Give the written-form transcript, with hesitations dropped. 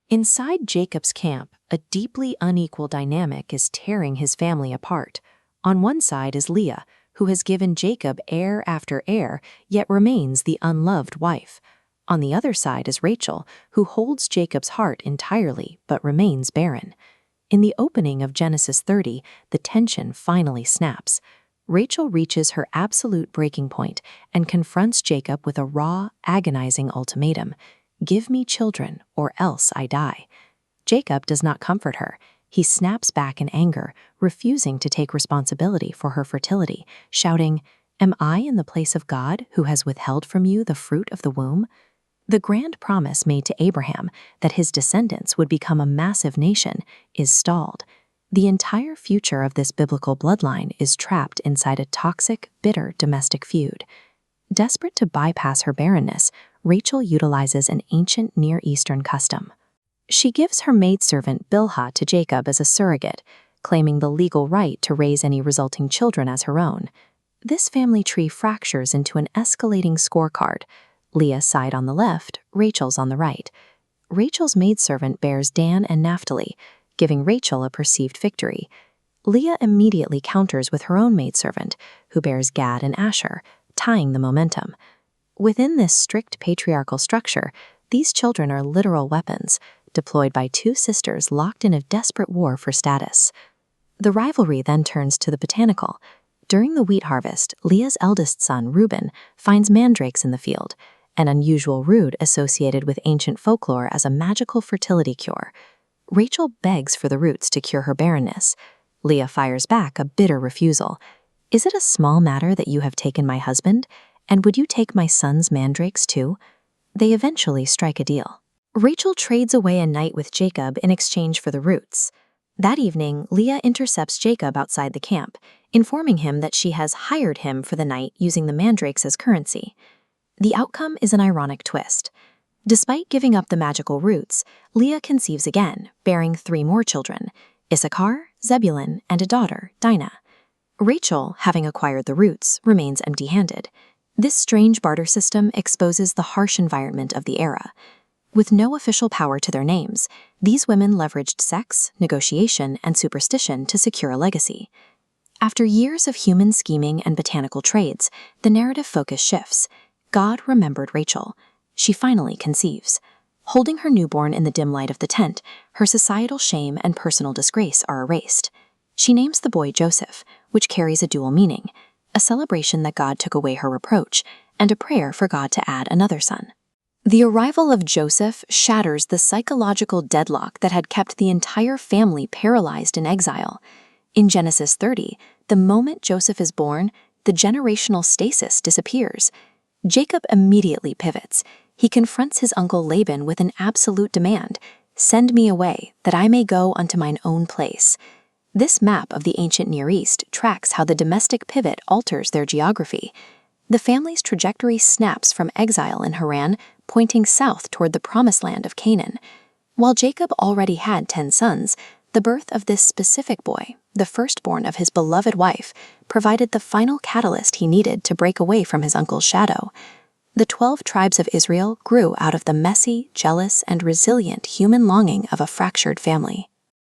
Inside Jacob's camp, a deeply unequal dynamic is tearing his family apart. On one side is Leah, who has given Jacob heir after heir, yet remains the unloved wife. On the other side is Rachel, who holds Jacob's heart entirely, but remains barren. In the opening of Genesis 30, the tension finally snaps. Rachel reaches her absolute breaking point and confronts Jacob with a raw, agonizing ultimatum: "Give me children, or else I die." Jacob does not comfort her. He snaps back in anger, refusing to take responsibility for her fertility, shouting, "Am I in the place of God, who has withheld from you the fruit of the womb?" The grand promise made to Abraham that his descendants would become a massive nation is stalled. The entire future of this biblical bloodline is trapped inside a toxic, bitter domestic feud. Desperate to bypass her barrenness, Rachel utilizes an ancient Near Eastern custom. She gives her maidservant Bilhah to Jacob as a surrogate, claiming the legal right to raise any resulting children as her own. This family tree fractures into an escalating scorecard. Leah's side on the left, Rachel's on the right. Rachel's maidservant bears Dan and Naphtali, giving Rachel a perceived victory. Leah immediately counters with her own maidservant, who bears Gad and Asher, tying the momentum. Within this strict patriarchal structure, these children are literal weapons, deployed by two sisters locked in a desperate war for status. The rivalry then turns to the botanical. During the wheat harvest, Leah's eldest son, Reuben, finds mandrakes in the field, an unusual root associated with ancient folklore as a magical fertility cure. Rachel begs for the roots to cure her barrenness. Leah fires back a bitter refusal. "Is it a small matter that you have taken my husband? And would you take my son's mandrakes too?" They eventually strike a deal. Rachel trades away a night with Jacob in exchange for the roots. That evening, Leah intercepts Jacob outside the camp, informing him that she has hired him for the night using the mandrakes as currency. The outcome is an ironic twist. Despite giving up the magical roots, Leah conceives again, bearing 3 more children: Issachar, Zebulun, and a daughter, Dinah. Rachel, having acquired the roots, remains empty-handed. This strange barter system exposes the harsh environment of the era. With no official power to their names, these women leveraged sex, negotiation, and superstition to secure a legacy. After years of human scheming and botanical trades, the narrative focus shifts. God remembered Rachel. She finally conceives. Holding her newborn in the dim light of the tent, her societal shame and personal disgrace are erased. She names the boy Joseph, which carries a dual meaning: a celebration that God took away her reproach, and a prayer for God to add another son. The arrival of Joseph shatters the psychological deadlock that had kept the entire family paralyzed in exile. In Genesis 30, the moment Joseph is born, the generational stasis disappears. Jacob immediately pivots. He confronts his uncle Laban with an absolute demand: "Send me away, that I may go unto mine own place." This map of the ancient Near East tracks how the domestic pivot alters their geography. The family's trajectory snaps from exile in Haran, pointing south toward the promised land of Canaan. While Jacob already had 10 sons, the birth of this specific boy, the firstborn of his beloved wife, provided the final catalyst he needed to break away from his uncle's shadow. The 12 tribes of Israel grew out of the messy, jealous, and resilient human longing of a fractured family.